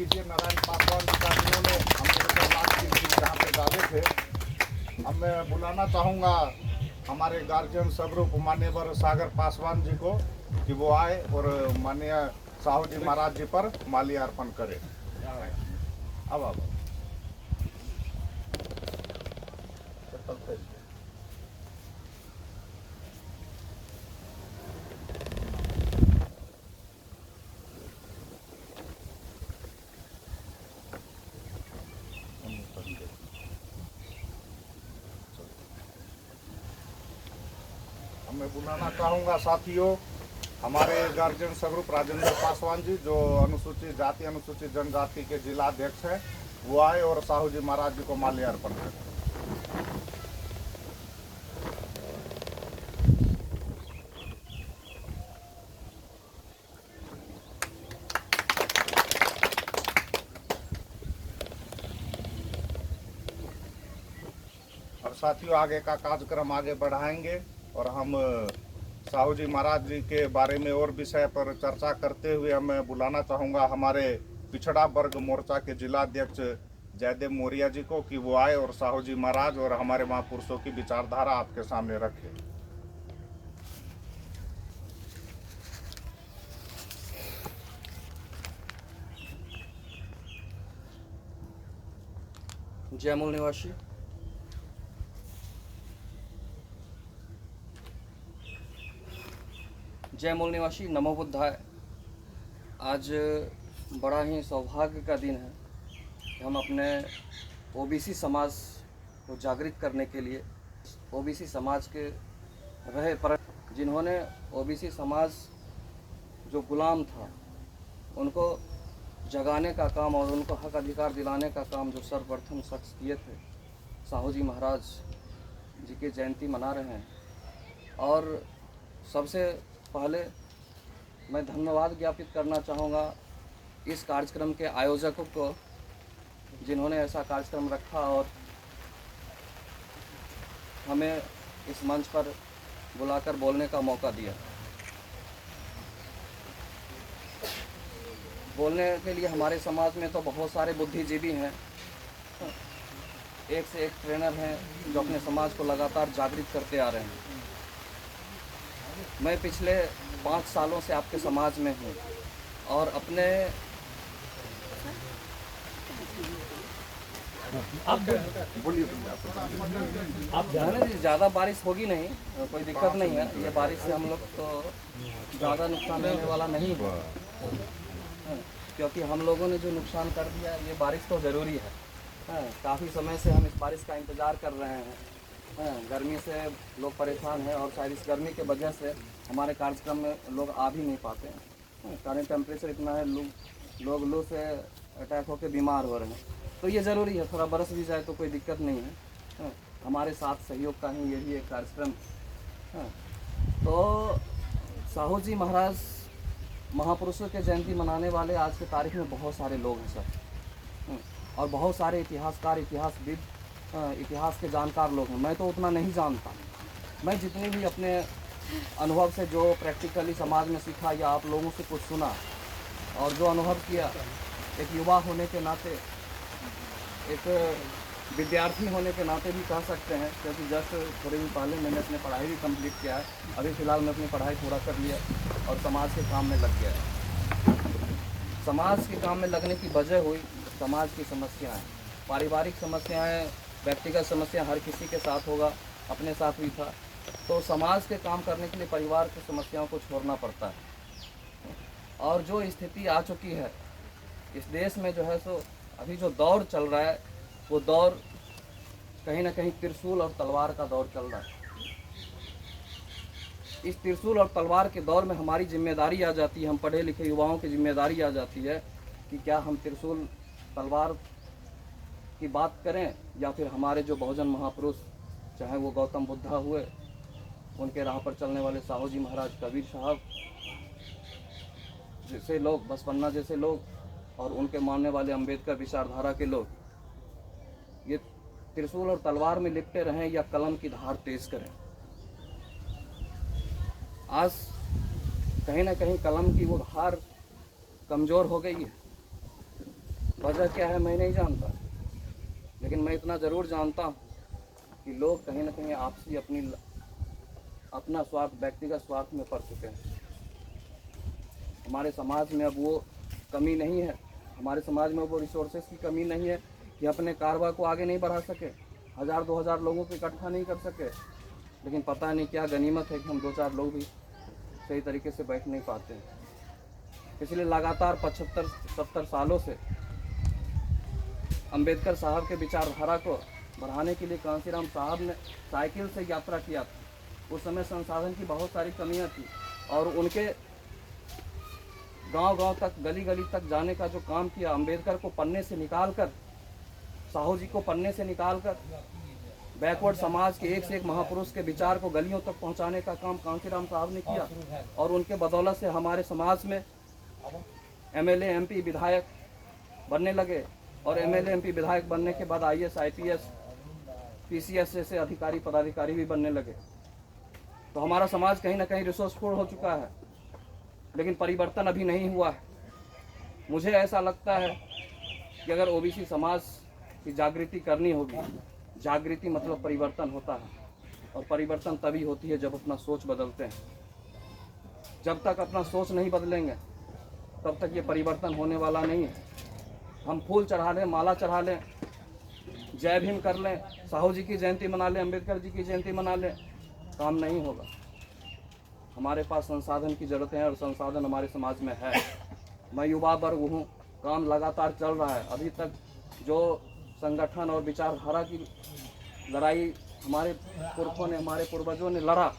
कीजिए नारायण पासवान जी का, जिन्होंने हम लोगों को बात की थी जहाँ पे डाले थे। अब मैं बुलाना चाहूँगा हमारे गार्जियन स्वरूप मान्यवर सागर पासवान जी को कि वो आए और माननीय साहू जी महाराज जी पर माल्यार्पण करें। अब मैं बुलाना चाहूँगा साथियों हमारे गार्जियन स्वरूप राजेंद्र पासवान जी, जो अनुसूचित जाति अनुसूचित जनजाति के जिला अध्यक्ष हैं, वो आए और साहू जी महाराज जी को माल्यार्पण करें। और साथियों आगे का कार्यक्रम आगे बढ़ाएंगे और हम साहू जी महाराज जी के बारे में और विषय पर चर्चा करते हुए मैं बुलाना चाहूँगा हमारे पिछड़ा वर्ग मोर्चा के जिला अध्यक्ष जयदेव मौर्य जी को कि वो आए और साहू जी महाराज और हमारे महापुरुषों की विचारधारा आपके सामने रखें। जयमूल निवासी जयमूल निवासी नमो बुद्धाय। आज बड़ा ही सौभाग्य का दिन है कि हम अपने ओबीसी समाज को जागृत करने के लिए ओबीसी समाज के रहे पर जिन्होंने ओबीसी समाज जो गुलाम था उनको जगाने का काम और उनको हक अधिकार दिलाने का काम जो सर्वप्रथम शख्स किए थे साहू जी महाराज जी की जयंती मना रहे हैं। और सबसे पहले मैं धन्यवाद ज्ञापित करना चाहूँगा इस कार्यक्रम के आयोजकों को जिन्होंने ऐसा कार्यक्रम रखा और हमें इस मंच पर बुलाकर बोलने का मौका दिया। बोलने के लिए हमारे समाज में तो बहुत सारे बुद्धिजीवी हैं, एक से एक ट्रेनर हैं जो अपने समाज को लगातार जागृत करते आ रहे हैं। मैं पिछले 5 सालों से आपके समाज में हूँ और अपने आप ज़्यादा बारिश होगी नहीं, कोई दिक्कत नहीं है। ये बारिश से हम लोग तो ज़्यादा नुकसान होने वाला नहीं है, क्योंकि हम लोगों ने जो नुकसान कर दिया ये बारिश तो ज़रूरी है। काफ़ी समय से हम इस बारिश का इंतज़ार कर रहे हैं। गर्मी से लोग परेशान हैं और शायद इस गर्मी के वजह से हमारे कार्यक्रम में लोग आ भी नहीं पाते हैं। कारण टेम्परेचर इतना है, लोग लू से अटैक होकर बीमार हो रहे हैं। तो ये ज़रूरी है, थोड़ा बरस भी जाए तो कोई दिक्कत नहीं है। हमारे साथ सहयोग का ही यही एक कार्यक्रम। तो साहू जी महाराज महापुरुषों के जयंती मनाने वाले आज के तारीख में बहुत सारे लोग हैं सर, और बहुत सारे इतिहासकार इतिहासविद इतिहास के जानकार लोग हैं। मैं तो उतना नहीं जानता। मैं जितनी भी अपने अनुभव से जो प्रैक्टिकली समाज में सीखा या आप लोगों से कुछ सुना और जो अनुभव किया, एक युवा होने के नाते, एक विद्यार्थी होने के नाते भी कह सकते हैं, क्योंकि जस्ट थोड़े दिन पहले मैंने अपनी पढ़ाई भी कंप्लीट किया है। अभी फ़िलहाल मैं अपनी पढ़ाई पूरा कर लिया और समाज के काम में लग गया है। समाज के काम में लगने की वजह हुई समाज की समस्याएँ, पारिवारिक समस्याएँ, व्यक्तिगत समस्या हर किसी के साथ होगा, अपने साथ भी था। तो समाज के काम करने के लिए परिवार की समस्याओं को छोड़ना पड़ता है। और जो स्थिति आ चुकी है इस देश में जो है सो अभी जो दौर चल रहा है वो दौर कहीं ना कहीं त्रिशूल और तलवार का दौर चल रहा है। इस त्रिशूल और तलवार के दौर में हमारी जिम्मेदारी आ जाती है, हम पढ़े लिखे युवाओं की जिम्मेदारी आ जाती है कि क्या हम त्रिशूल तलवार की बात करें या फिर हमारे जो बहुजन महापुरुष, चाहे वो गौतम बुद्धा हुए, उनके राह पर चलने वाले साहू जी महाराज, कबीर साहब जैसे लोग, बसपन्ना जैसे लोग, और उनके मानने वाले अंबेडकर विचारधारा के लोग, ये त्रिशूल और तलवार में लिपटे रहें या कलम की धार तेज करें। आज कहीं ना कहीं कलम की वो धार कमज़ोर हो गई है वजह क्या है मैं नहीं जानता, लेकिन मैं इतना ज़रूर जानता हूँ कि लोग कहीं ना कहीं आपसी अपना स्वार्थ, व्यक्तिगत स्वार्थ में पड़ चुके हैं। हमारे समाज में अब वो कमी नहीं है, हमारे समाज में वो रिसोर्सेज की कमी नहीं है कि अपने कारोबार को आगे नहीं बढ़ा सके, 1000-2000 लोगों को इकट्ठा नहीं कर सके। लेकिन पता नहीं क्या गनीमत है कि हम 2-4 लोग भी सही तरीके से बैठ नहीं पाते हैं। इसलिए लगातार 75-70 सालों से अंबेडकर साहब के विचारधारा को बढ़ाने के लिए कांसीराम साहब ने साइकिल से यात्रा किया था। उस समय संसाधन की बहुत सारी कमियां थी और उनके गांव-गांव तक, गली-गली तक जाने का जो काम किया, अंबेडकर को पन्ने से निकालकर, साहू जी को पन्ने से निकालकर बैकवर्ड समाज के एक से एक महापुरुष के विचार को गलियों तक पहुंचाने का काम कांसीराम साहब ने किया। और उनके बदौलत से हमारे समाज में एमएलए, एमपी, विधायक बनने लगे और एमएलए, एमपी, विधायक बनने के बाद आईएएस, आईपीएस, पीसीएस जैसे अधिकारी, पदाधिकारी भी बनने लगे। तो हमारा समाज कहीं ना कहीं रिसोर्सफुल हो चुका है, लेकिन परिवर्तन अभी नहीं हुआ है। मुझे ऐसा लगता है कि अगर ओबीसी समाज की जागृति करनी होगी, जागृति मतलब परिवर्तन होता है, और परिवर्तन तभी होती है जब अपना सोच बदलते हैं। जब तक अपना सोच नहीं बदलेंगे तब तक ये परिवर्तन होने वाला नहीं है। हम फूल चढ़ा लें, माला चढ़ा लें, जय भीम कर लें, साहू जी की जयंती मना लें, अंबेडकर जी की जयंती मना लें, काम नहीं होगा। हमारे पास संसाधन की ज़रूरत है और संसाधन हमारे समाज में है। मैं युवा वर्ग हूँ, काम लगातार चल रहा है। अभी तक जो संगठन और विचारधारा की लड़ाई हमारे पुरखों ने, हमारे पूर्वजों ने लड़ा,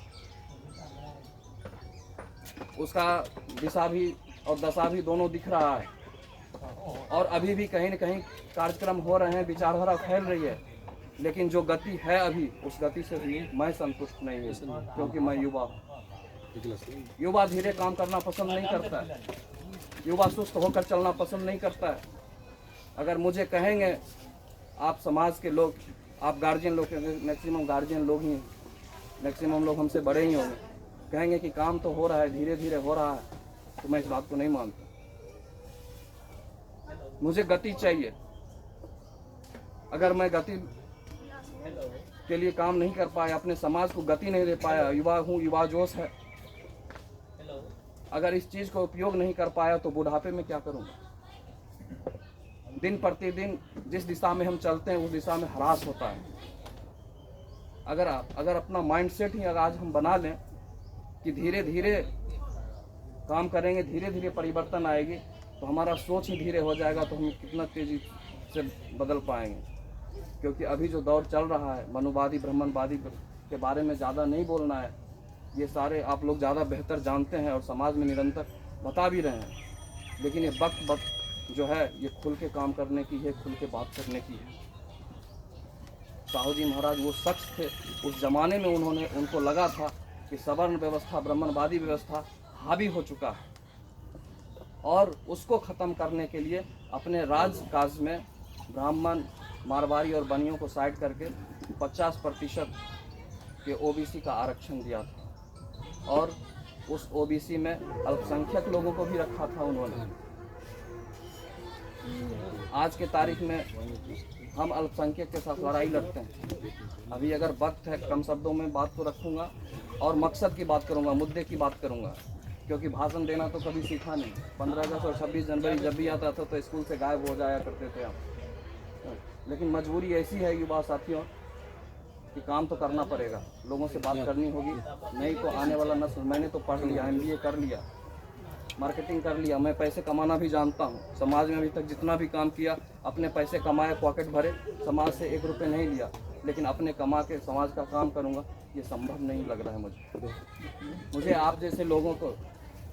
उसका दिशा भी और दशा भी दोनों दिख रहा है। और अभी भी कहीं न कहीं कार्यक्रम हो रहे हैं, विचारधारा फैल रही है, लेकिन जो गति है अभी, उस गति से भी मैं संतुष्ट नहीं हूँ, क्योंकि मैं युवा हूँ। युवा धीरे काम करना पसंद नहीं करता है, युवा सुस्त होकर चलना पसंद नहीं करता है। अगर मुझे कहेंगे आप समाज के लोग, आप गार्जियन लोग, मैक्सिमम गार्जियन लोग ही, मैक्सिमम लोग हमसे बड़े ही होंगे, कहेंगे कि काम तो हो रहा है, धीरे धीरे हो रहा है, तो मैं इस बात को नहीं मानता। मुझे गति चाहिए। अगर मैं गति के लिए काम नहीं कर पाया, अपने समाज को गति नहीं दे पाया, युवा हूँ, युवा जोश है, अगर इस चीज़ का उपयोग नहीं कर पाया तो बुढ़ापे में क्या करूँगा। दिन प्रतिदिन जिस दिशा में हम चलते हैं उस दिशा में ह्रास होता है। अगर अपना माइंडसेट ही अगर आज हम बना लें कि धीरे धीरे काम करेंगे, धीरे धीरे परिवर्तन आएगी, तो हमारा सोच ही धीरे हो जाएगा, तो हम कितना तेज़ी से बदल पाएंगे। क्योंकि अभी जो दौर चल रहा है, मनुवादी, ब्राह्मणवादी के बारे में ज़्यादा नहीं बोलना है, ये सारे आप लोग ज़्यादा बेहतर जानते हैं और समाज में निरंतर बता भी रहे हैं। लेकिन ये वक्त जो है, ये खुल के काम करने की है, खुल के बात करने की है। साहू जी महाराज वो शख्स थे, उस ज़माने में उनको लगा था कि सवर्ण व्यवस्था, ब्राह्मणवादी व्यवस्था हावी हो चुका है, और उसको ख़त्म करने के लिए अपने राजकाज में ब्राह्मण, मारवाड़ी और बनियों को साइड करके 50% के ओबीसी का आरक्षण दिया था, और उस ओबीसी में अल्पसंख्यक लोगों को भी रखा था उन्होंने। आज के तारीख में हम अल्पसंख्यक के साथ लड़ाई लड़ते हैं। अभी अगर वक्त है, कम शब्दों में बात को रखूँगा और मकसद की बात करूँगा, मुद्दे की बात करूँगा, क्योंकि भाषण देना तो कभी सीखा नहीं। 15 अगस्त और 26 जनवरी जब भी आता था तो स्कूल से गायब हो जाया करते थे हम। लेकिन मजबूरी ऐसी है युवा साथियों कि काम तो करना पड़ेगा, लोगों से बात करनी होगी, नहीं तो आने वाला नस्ल, मैंने तो पढ़ लिया, MBA कर लिया, मार्केटिंग कर लिया, मैं पैसे कमाना भी जानता हूँ। समाज में अभी तक जितना भी काम किया, अपने पैसे कमाए, पॉकेट भरे, समाज से 1 रुपये नहीं लिया, लेकिन अपने कमा के समाज का काम करूँगा, ये संभव नहीं लग रहा है मुझे। आप जैसे लोगों को,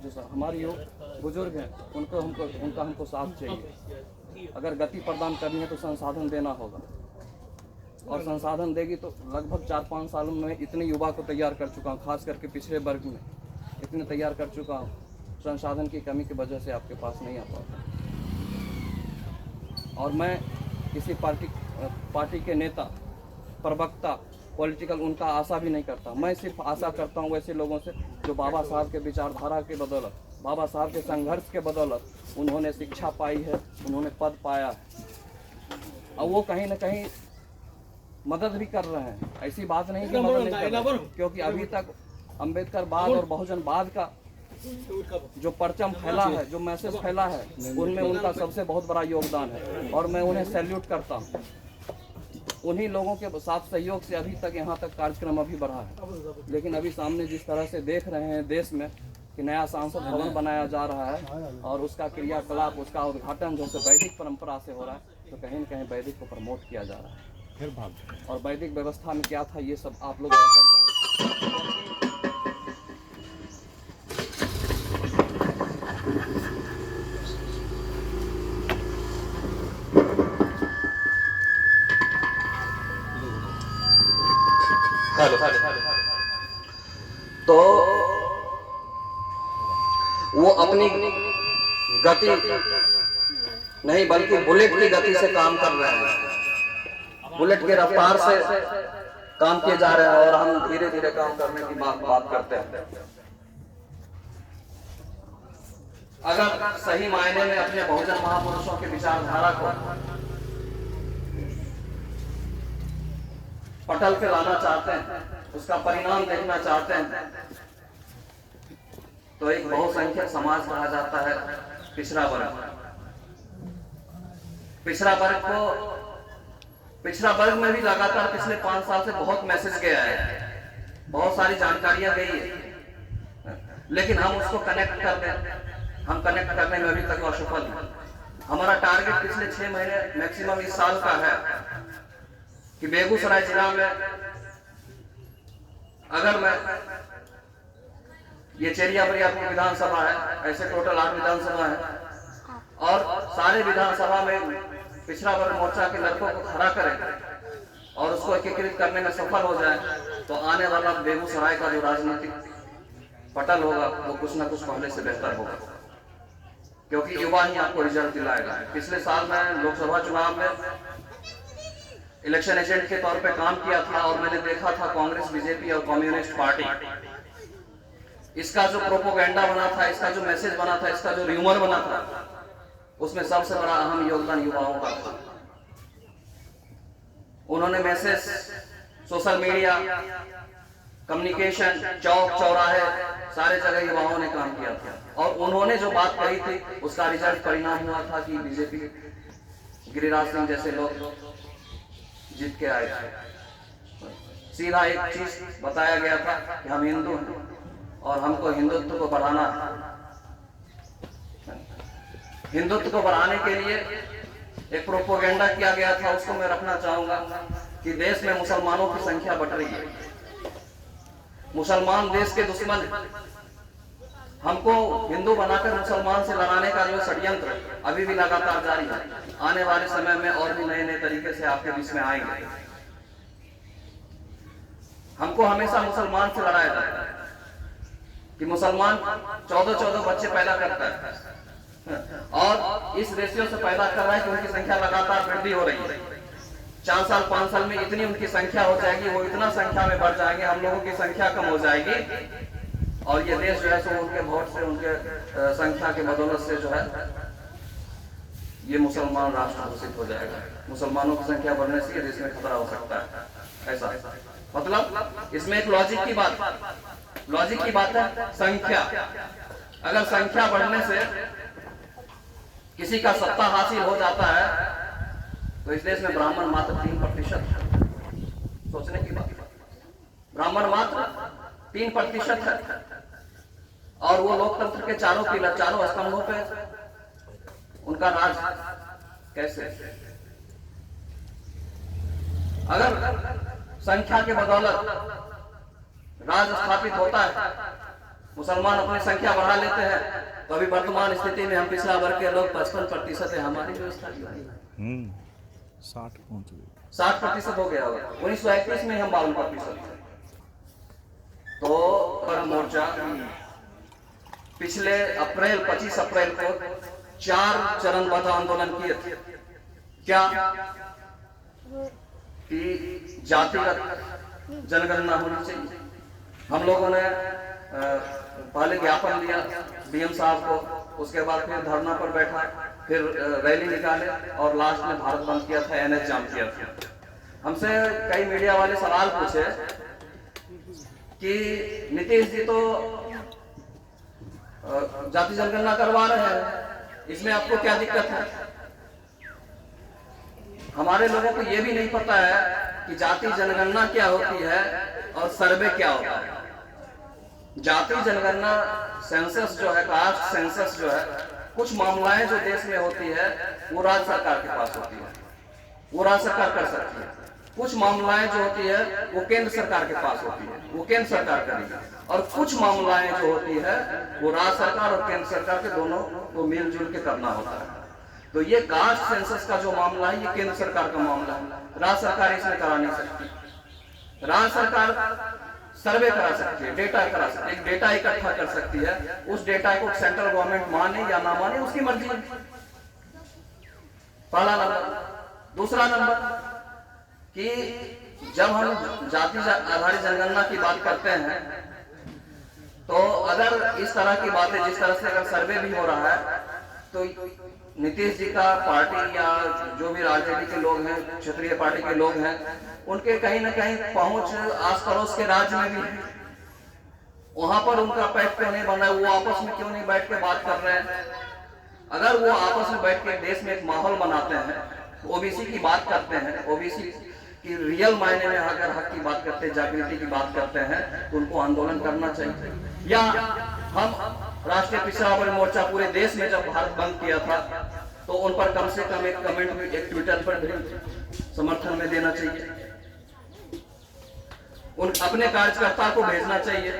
जो हमारे बुजुर्ग हैं, उनका हमको साथ चाहिए। अगर गति प्रदान करनी है तो संसाधन देना होगा, और संसाधन देगी तो लगभग 4-5 सालों में इतने युवा को तैयार कर चुका हूँ, खास करके पिछड़े वर्ग में इतने तैयार कर चुका हूँ। संसाधन की कमी की वजह से आपके पास नहीं आ पाता। और मैं किसी पार्टी के नेता, प्रवक्ता, पॉलिटिकल उनका आशा भी नहीं करता। मैं सिर्फ आशा करता हूँ वैसे लोगों से जो बाबा साहब के विचारधारा के बदौलत बाबा साहब के संघर्ष के बदौलत उन्होंने शिक्षा पाई है, उन्होंने पद पाया है, और वो कहीं ना कहीं मदद भी कर रहे हैं। ऐसी बात नहीं कि मदद नहीं कर रहे, क्योंकि अभी तक अम्बेडकरवाद और बहुजनवाद का जो परचम फैला है, जो मैसेज फैला है, उनमें उनका सबसे बहुत बड़ा योगदान है और मैं उन्हें सैल्यूट करता हूँ। उन्हीं लोगों के साथ सहयोग से अभी तक यहाँ तक कार्यक्रम अभी बढ़ा है। लेकिन अभी सामने जिस तरह से देख रहे हैं देश में कि नया संसद भवन बनाया जा रहा है और उसका क्रियाकलाप, उसका उद्घाटन जैसे वैदिक परंपरा से हो रहा है, तो कहीं न कहीं वैदिक को प्रमोट किया जा रहा है। और वैदिक व्यवस्था में क्या था ये सब आप लोग तो वो अपनी गति नहीं बल्कि बुलेट की गति से काम कर रहे हैं, बुलेट की रफ्तार से काम किए जा रहे हैं और हम धीरे धीरे काम करने की बात करते हैं। अगर सही मायने में अपने बहुजन महापुरुषों के विचारधारा को पटल पे लाना चाहते हैं, उसका परिणाम देखना चाहते हैं, तो एक बहुसंख्यक समाज कहा जाता है पिछड़ा वर्ग। पिछड़ा वर्ग में भी लगातार पिछले 5 साल से बहुत मैसेज गया है, बहुत सारी जानकारियां गई है, लेकिन हम उसको कनेक्ट करने में अभी तक असफल हैं। हमारा टारगेट पिछले 6 महीने मैक्सिमम इस साल का है कि बेगूसराय जिला में अगर मैं ये चेरिया बरियापुर विधानसभा है, ऐसे टोटल 8 विधानसभा है और सारे विधानसभा में पिछड़ा वर्ग मोर्चा के लड़कों को खड़ा करें और उसको एकीकृत करने में सफल हो जाए, तो आने वाला बेगूसराय का जो राजनीतिक पटल होगा वो कुछ ना कुछ पहले से बेहतर होगा, क्योंकि युवा ही आपको रिजल्ट दिलाएगा। पिछले साल में लोकसभा चुनाव में इलेक्शन एजेंट के तौर पे काम किया था और मैंने देखा था कांग्रेस, बीजेपी और कम्युनिस्ट पार्टी, इसका जो प्रोपोगेंडा बना था, इसका जो मैसेज बना था, इसका जो र्यूमर बना था, उसमें सबसे बड़ा अहम योगदान युवाओं का था। उन्होंने मैसेज सोशल मीडिया, कम्युनिकेशन, चौक चौराहे, सारे जगह युवाओं ने काम किया था और उन्होंने जो बात कही थी उसका रिजल्ट परिणाम हुआ था कि बीजेपी गिरिराज सिंह जैसे लोग जीत के आए थे। सीधा एक चीज बताया गया था कि हम हिंदू हैं और हमको हिंदुत्व को बढ़ाना है। हिंदुत्व को बढ़ाने के लिए एक प्रोपोगेंडा किया गया था, उसको मैं रखना चाहूंगा कि देश में मुसलमानों की संख्या बढ़ रही है, मुसलमान देश के दुश्मन हैं। हमको हिंदू बनाकर मुसलमान से लड़ाने का जो षड्यंत्र अभी भी लगातार जारी है, आने वाले समय में और भी नए नए तरीके से आपके बीच में आएंगे। हमको हमेशा मुसलमान से लड़ाया जाता है कि मुसलमान 14-14 बच्चे पैदा करता है और इस रेशियो से पैदा कर रहा है कि उनकी संख्या लगातार वृद्धि हो रही है। 4 साल 5 साल में इतनी उनकी संख्या हो जाएगी, वो इतना संख्या में बढ़ जाएंगे, हम लोगों की संख्या कम हो जाएगी और ये देश जो है सो उनके वोट से, उनके संख्या के बदौलत से जो है ये मुसलमान राष्ट्र घोषित हो जाएगा। मुसलमानों की संख्या बढ़ने से ये देश में खतरा हो सकता है। ऐसा मतलब इसमें एक लॉजिक की बात है संख्या। अगर संख्या बढ़ने से किसी का सत्ता हासिल हो जाता है तो इस देश में ब्राह्मण मात्र 3% है। सोचने की बात, ब्राह्मण मात्र 3% है और वो लोकतंत्र के चारों पिलर, चारों स्तंभों पे उनका राज कैसे? अगर संख्या के बदौलत राज स्थापित होता है, मुसलमान अपनी संख्या बढ़ा लेते हैं, तो अभी वर्तमान स्थिति में हम पिछड़ा वर्ग के लोग 55% है। हमारी व्यवस्था 60% हो गया होगा। 1921 में हम 52% थे। तो मोर्चा पिछले 25 अप्रैल को 4 चरणबद्ध आंदोलन किए थे। क्या कि जातिगत जनगणना होनी चाहिए। हम लोगों ने पहले ज्ञापन दिया डीएम साहब को, उसके बाद फिर धरना पर बैठा, फिर रैली निकाले और लास्ट में भारत बंद किया था, एनएच जाम किया था। हमसे कई मीडिया वाले सवाल पूछे कि नीतीश जी तो जाति जनगणना करवा रहे हैं, इसमें आपको क्या दिक्कत है? हमारे लोगों को यह भी नहीं पता है कि जाति जनगणना क्या होती है और सर्वे क्या होता है। जाति जनगणना सेंसस जो है, कास्ट सेंसस जो है, कुछ मामलाएं जो देश में होती है वो राज्य सरकार के पास होती है, वो राज्य सरकार कर सकती है। कुछ मामलाएं जो होती है वो केंद्र सरकार के पास होती है, वो केंद्र सरकार करेगी। और कुछ मामलाएं जो होती है वो राज्य सरकार और केंद्र सरकार के दोनों को मिलजुल के करना होता है। तो ये कास्ट सेंसस का जो मामला है ये केंद्र सरकार का मामला है, राज्य सरकार इसमें करा नहीं सकती। राज्य सरकार सर्वे करा सकती है, डेटा करा सकती है, एक डेटा इकट्ठा कर सकती है। उस डेटा को सेंट्रल गवर्नमेंट माने या ना माने उसकी मर्जी। पहला नंबर। दूसरा नंबर कि जब हम जाति आधारित जनगणना की बात करते हैं तो अगर इस तरह की बातें, जिस तरह से अगर सर्वे भी हो रहा है, तो नीतीश जी का पार्टी या जो भी राजनीति के लोग हैं, क्षेत्रीय पार्टी के लोग हैं, उनके कहीं ना कहीं पहुंच आस पड़ोस के राज्य में भी है। वहां पर उनका पैठ क्यों नहीं बन रहा है? वो आपस में क्यों नहीं बैठ के बात कर रहे हैं? अगर वो आपस में बैठ के देश में एक माहौल बनाते हैं, ओबीसी की बात करते हैं, ओबीसी की रियल मायने में अगर हक की बात करते हैं, जागृति की बात करते हैं, तो उनको आंदोलन करना चाहिए। या हम राष्ट्रीय पिछड़ा वर्ग मोर्चा पूरे देश में जब भारत बंद किया था तो उन पर कम से कम एक कमेंट भी, एक ट्विटर पर भी समर्थन में देना चाहिए। उन अपने कार्यकर्ता को भेजना चाहिए।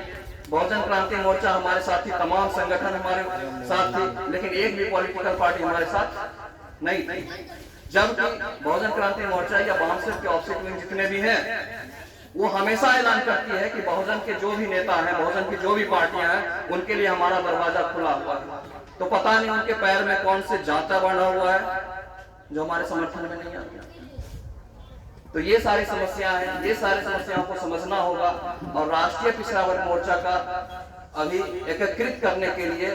बहुजन क्रांति मोर्चा हमारे साथ थी, तमाम संगठन हमारे साथ थे, लेकिन एक भी पॉलिटिकल पार्टी हमारे साथ नहीं थी। जबकि बहुजन क्रांति मोर्चा या बामसेफ के ऑफसेट विंग जितने भी हैं, वो हमेशा ऐलान करती है कि बहुजन के जो भी नेता हैं, बहुजन की जो भी पार्टियां हैं, उनके लिए हमारा दरवाजा खुला हुआ है। तो पता नहीं उनके पैर में कौन से जाता बना हुआ है जो हमारे समर्थन में नहीं आता। तो ये सारी समस्या है, ये सारी समस्याओं को समझना होगा। और राष्ट्रीय पिछड़ा वर्ग मोर्चा का अभी एकीकृत करने के लिए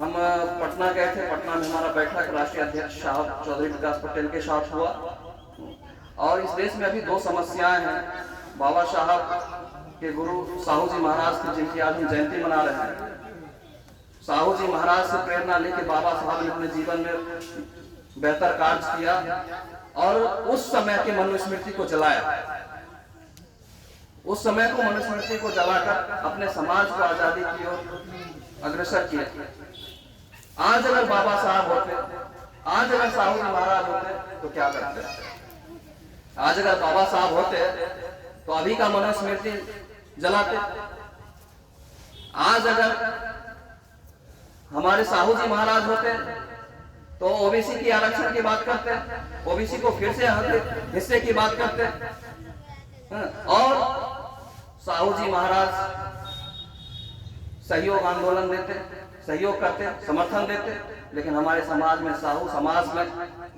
हम पटना गए थे। पटना में हमारा बैठक राष्ट्रीय अध्यक्ष साहब चौधरी विकास पटेल के साथ हुआ। और इस देश में अभी दो समस्याएं हैं। बाबा साहब के गुरु साहू जी महाराज की, जिनकी आज हम जयंती मना रहे हैं, साहू जी महाराज से प्रेरणा लेकर बाबा साहब ने अपने जीवन में बेहतर कार्य किया और उस समय के मनुस्मृति को जलाया। उस समय को मनुस्मृति को जलाकर अपने समाज को आजादी की ओर अग्रसर किया। आज अगर बाबा साहब होते, आज अगर साहू जी महाराज होते तो क्या करते? आज अगर बाबा साहब होते तो अभी का मनुस्मृति जलाते। आज अगर हमारे साहू जी महाराज होते तो ओबीसी की आरक्षण की बात करते, ओबीसी को फिर से हिस्से की बात करते। और साहू जी महाराज सहयोग आंदोलन देते, सहयोग करते, समर्थन देते। लेकिन हमारे समाज में, साहू समाज में,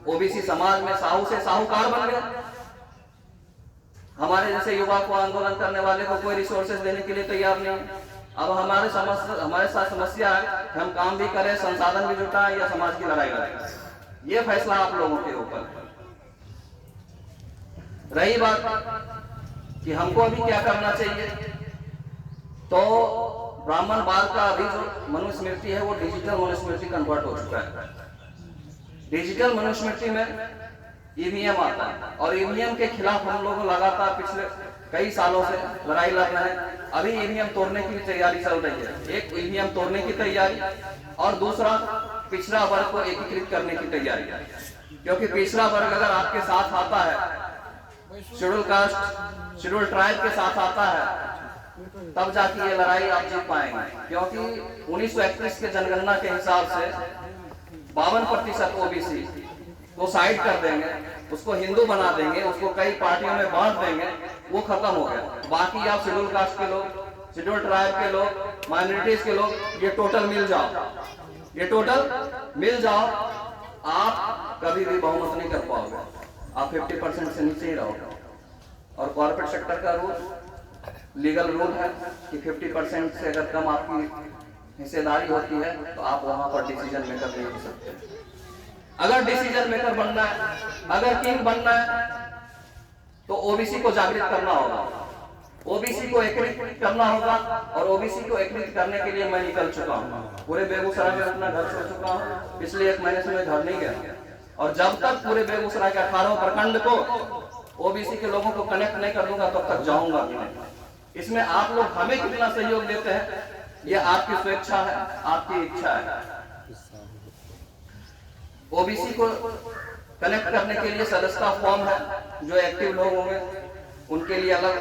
ओबीसी समाज में साहू से साहूकार बन गए। हमारे जैसे युवा को, आंदोलन करने वाले को कोई रिसोर्सेज देने के लिए तैयार नहीं। अब हमारे साथ समस्या है कि हम काम भी करें, संसाधन भी जुटाएं या समाज की लड़ाई लड़ें। ये फैसला आप लोगों के ऊपर है। रही बात कि हमको अभी क्या करना चाहिए, तो ब्राह्मण बाल का अभी जो मनुस्मृति है वो डिजिटल मनुस्मृति कन्वर्ट हो चुका है। डिजिटल मनुस्मृति में ईवीएम आता है और ईवीएम के खिलाफ हम लोग लगातार पिछले कई सालों से लड़ाई लड़ रहे हैं। अभी ईवीएम तोड़ने की तैयारी चल रही है। एक ईवीएम तोड़ने की तैयारी और दूसरा पिछड़ा वर्ग को एकीकृत करने की तैयारी। क्योंकि पिछड़ा वर्ग अगर आपके साथ आता है, शेड्यूल कास्ट, शेड्यूल ट्राइब के साथ आता है, तब जाके ये लड़ाई आप जीत पाएंगे। क्योंकि 1931 के जनगणना के हिसाब से 52% ओबीसी वो साइड कर देंगे, उसको हिंदू बना देंगे, उसको कई पार्टियों में बांट देंगे, वो खत्म हो गया। बाकी आप शेड्यूल कास्ट के लोग, शेड्यूल ट्राइब के लोग, माइनॉरिटीज के लोग, ये टोटल मिल जाओ, ये टोटल मिल जाओ, आप कभी भी बहुमत नहीं कर पाओगे। आप 50% से नीचे ही रहोगे। और कॉर्पोरेट सेक्टर का रूल लीगल रूल है कि 50% से अगर कम आपकी हिस्सेदारी होती है तो आप वहां पर डिसीजन मेकर नहीं हो सकते। अगर डिसीजन मेकर बनना है, अगर किंग बनना है, तो ओबीसी को जागृत करना होगा, ओबीसी को एकीकृत करना होगा। और ओबीसी को एकीकृत करने के लिए मैं निकल चुका हूँ, पूरे बेगूसराय में अपना घर छोड़ चुका हूँ। पिछले 1 महीने से मैं घर नहीं गया, और जब तक पूरे बेगूसराय के 18 प्रखंड को ओबीसी के लोगों को कनेक्ट नहीं कर दूंगा तब तक जाऊंगा भी नहीं। इसमें आप लोग हमें कितना सहयोग देते हैं ये आपकी स्वेच्छा है, आपकी इच्छा है। ओबीसी को कनेक्ट करने के लिए सदस्यता फॉर्म है, जो एक्टिव लोग होंगे उनके लिए अलग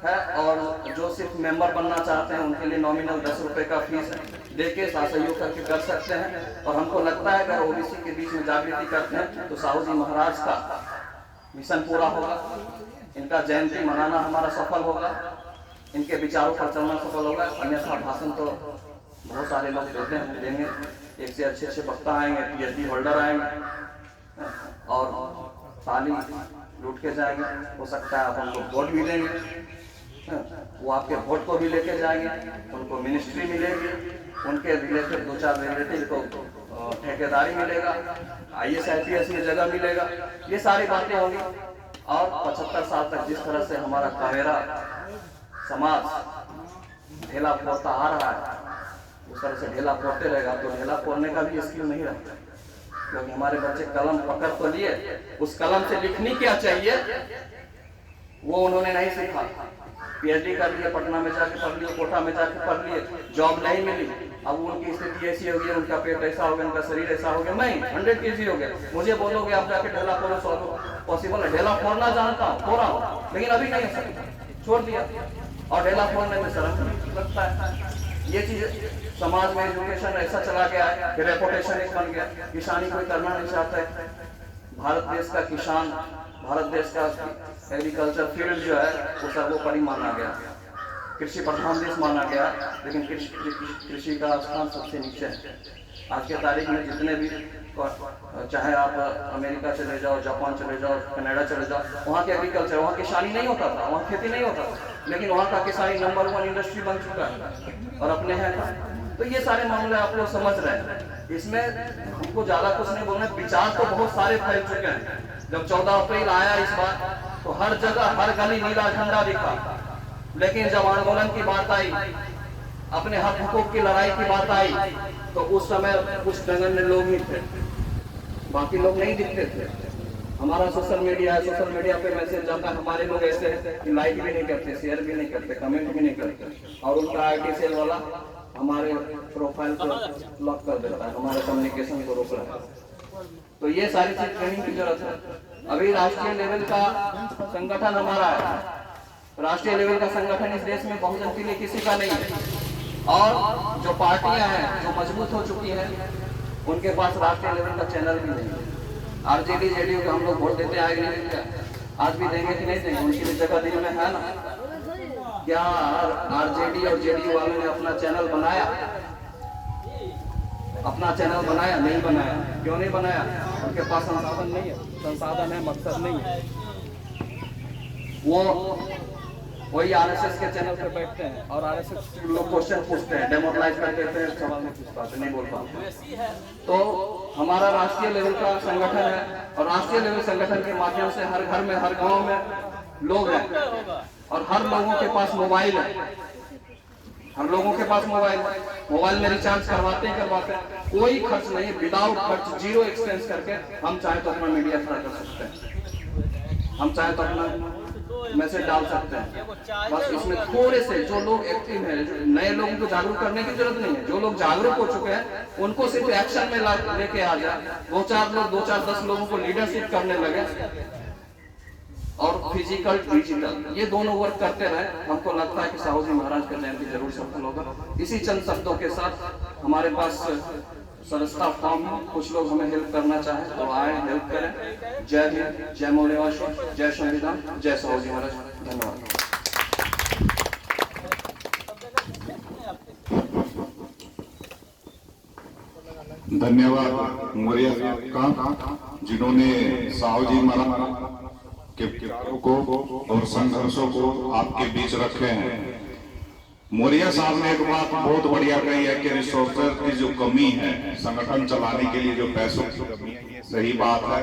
है, और जो सिर्फ मेंबर बनना चाहते हैं उनके लिए नॉमिनल 10 रुपए का फीस देके सहयोग करके कर सकते हैं। और हमको लगता है अगर ओबीसी के बीच में जागृति करते हैं तो साहू जी महाराज का मिशन पूरा होगा, इनका जयंती मनाना हमारा सफल होगा, इनके विचारों पर चलना सफल होगा। अन्यथा भाषण तो बहुत सारे लोग देते हैं, देंगे, एक से अच्छे वक्ता आएंगे, PhD होल्डर आएंगे और ताली लूट के जाएंगे। हो सकता है आप उनको वोट भी देंगे, वो आपके वोट को भी लेके जाएंगे, उनको मिनिस्ट्री मिलेगी, उनके रिलेटेड 2-4 रिलेटिव को ठेकेदारी मिलेगा, IAS IPS में जगह मिलेगा, ये सारी बातें होंगी। और 75 साल तक जिस तरह से हमारा कावेरा समाज ढेला फोड़ता आ रहा है उस तरह से ढेला फोड़ते रहेगा तो ढेला फोड़ने का भी स्किल नहीं रहता, क्योंकि हमारे बच्चे कलम पकड़ तो लिए, उस कलम से लिखनी क्या चाहिए वो उन्होंने नहीं सीखा। PhD कर लिए, पटना में जाके पढ़ लिए, कोटा में जाके पढ़ लिए, जॉब नहीं मिली, अब उनकी स्थिति ऐसी हो गई, उनका पेट ऐसा हो गया, उनका शरीर ऐसा हो गया, मैं 100 kg हो गया। मुझे बोलोगे आप जाके ढेला फोड़ो, सॉल्व पॉसिबल है? ढेला फोड़ना जानता हूँ, फोड़ा हूँ, लेकिन अभी नहीं हो सकता, छोड़ दिया। और ढेला फोड़ने में शर्म लगता है। ये चीज समाज में एजुकेशन ऐसा चला गया है कि रेपुटेशन एक बन गया, किसानी कोई करना नहीं चाहता है। भारत देश का किसान, भारत देश का एग्रीकल्चर फील्ड जो है वो सर्वोपरि माना गया, कृषि प्रधान देश माना गया, लेकिन कृषि का स्थान सबसे नीचे है। आज के तारीख में जितने भी, चाहे आप अमेरिका चले जाओ, जापान चले जाओ, कनाडा चले जाओ, वहाँ के एग्रीकल्चर, वहाँ किसानी नहीं होता था, वहाँ खेती नहीं होता था, लेकिन वहाँ का किसानी नंबर 1 इंडस्ट्री बन चुका है और अपने हैं। तो ये सारे मामले आप लोग समझ रहे हैं, इसमें हमको ज्यादा कुछ नहीं बोलना है। विचार तो बहुत सारे फैल चुके हैं। जब 14 अप्रैल आया इस बार तो हर जगह हर गली नीला झंडा दिखा, लेकिन जब आंदोलन की बात आई, अपने हक हुकूक की लड़ाई की बात आई, तो उस समय कुछ नगण्य लोग ही थे, बाकी लोग नहीं दिखते थे। हमारा सोशल मीडिया है, सोशल मीडिया पे मैसेज जाता है, हमारे लोग ऐसे हैं कि लाइक भी नहीं करते, शेयर भी नहीं करते, कमेंट भी नहीं करते, और उनका IT सेल वाला हमारे प्रोफाइल को लॉक कर देता है, हमारे कम्युनिकेशन को रोक रहा है। तो ये सारी चीज ट्रेनिंग की जरूरत है। अभी राष्ट्रीय लेवल का संगठन हमारा है, राष्ट्रीय लेवल का संगठन इस देश में बहुजन के लिए किसी का नहीं है। और जो पार्टियां हैं जो मजबूत हो चुकी हैं उनके पास राष्ट्रीय लेवल का चैनल भी नहीं है। RJD JDU को हम लोग वोट देते आए नहीं देते, आज भी देंगे कि नहीं देंगे, उनकी भी जगह दिल में है ना। क्या RJD और JDU वालों ने अपना चैनल बनाया? अपना चैनल बनाया? नहीं बनाया। क्यों नहीं बनाया? उनके पास संसाधन नहीं है, संसाधन है मकसद नहीं है। वो वही RSS के चैनल पे बैठते हैं और RSS लोग क्वेश्चन पूछते हैं, डेमोरलाइज कर देते हैं, सवाल नहीं पूछ पाते, नहीं बोल पाते। तो हमारा राष्ट्रीय लेवल का संगठन है और राष्ट्रीय लेवल संगठन के माध्यम से हर घर में, हर गांव में लोग हैं और हर लोगों के पास मोबाइल है, हर लोगों के पास मोबाइल में रिचार्ज करवाते ही करवाते हैं, कोई खर्च नहीं, विदाउट खर्च, 0 एक्सपेंस करके हम चाहे तो अपना मीडिया खड़ा कर सकते हैं, हम चाहे तो अपना मैसेज डाल सकते हैं। बस इसमें थोड़े से जो लोग एक्टिव हैं, जो नए लोगों को जागरूक करने की जरूरत नहीं है, जो लोग जागरूक हो चुके हैं उनको सिर्फ एक्शन में लेके आ जाए। 2-4 लोगों को लीडरशिप करने लगे और फिजिकल डिजिटल ये दोनों वर्क करते रहे, हमको लगता है कि साहू जी महाराज का जयंती जरूर सफल होगा। इसी चंद शब्दों के साथ हमारे पास सदस्यता फॉर्म है, कुछ लोग हमें हेल्प करना चाहें तो आए, हेल्प करें। जय हिंद, जय मौर्यवासी, जय संविधान, जय साहू जी महाराज। धन्यवाद। धन्यवाद मौर्य का, जिन्होंने साहू जी महाराज के विचारों को और संघर्षों को आपके बीच रखे हैं। मौर्य साहब ने एक बात बहुत बढ़िया कही है कि रिसोर्सेज की जो कमी है, संगठन चलाने के लिए जो पैसों की कमी है, ये सही बात है।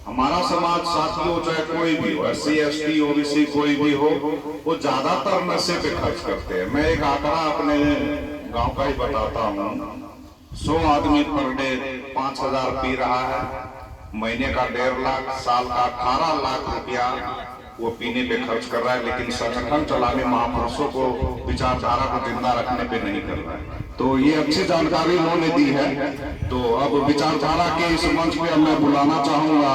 हमारा समाज साथियों चाहे कोई भी हो, SC ST OBC कोई भी हो, वो ज्यादातर नशे पे खर्च करते हैं। मैं एक आंकड़ा अपने गांव का ही बताता हूँ। 100 आदमी पर डे 5,000 पी रहा है, महीने का 1.5 लाख, साल का 18 लाख रुपया वो पीने पे खर्च कर रहा है, लेकिन संगठन चलाने, महापुरुषों को विचारधारा को जिंदा रखने पे नहीं कर रहा है। तो ये अच्छी जानकारी उन्होंने दी है। तो अब विचारधारा के इस मंच पे मैं बुलाना चाहूंगा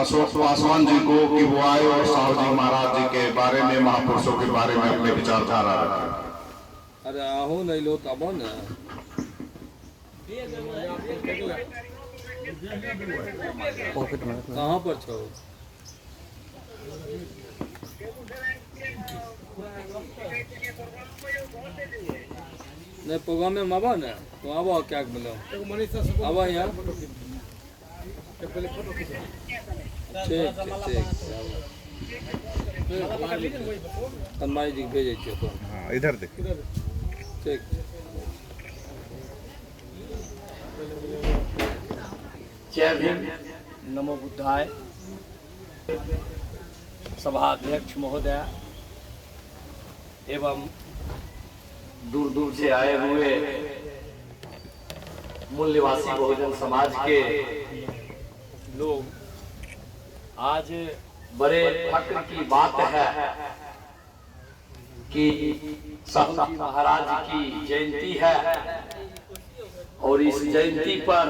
अशोक पासवान जी को कि वो आए और साहू जी महाराज जी के बारे में, महापुरुषों के बारे में अपने विचारधारा रखें। अरे आहू नहीं लो तब ना पॉकेट में कहाँ पर छो नहीं प्रोग्राम में आवा ना तो आवा क्या बोलो आवा यहाँ ठीक तन्माई जी भेजे छे तो हाँ, इधर देख। ठीक जय भीम, नमो बुद्धाय। सभाध्यक्ष महोदय एवं दूर दूर से आए हुए मूल निवासी बहुजन समाज के लोग, आज बड़े फक्र की बात है कि साहू जी महाराज की जयंती है और इस जयंती पर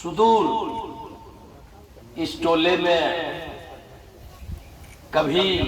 सुदूर इस टोले में कभी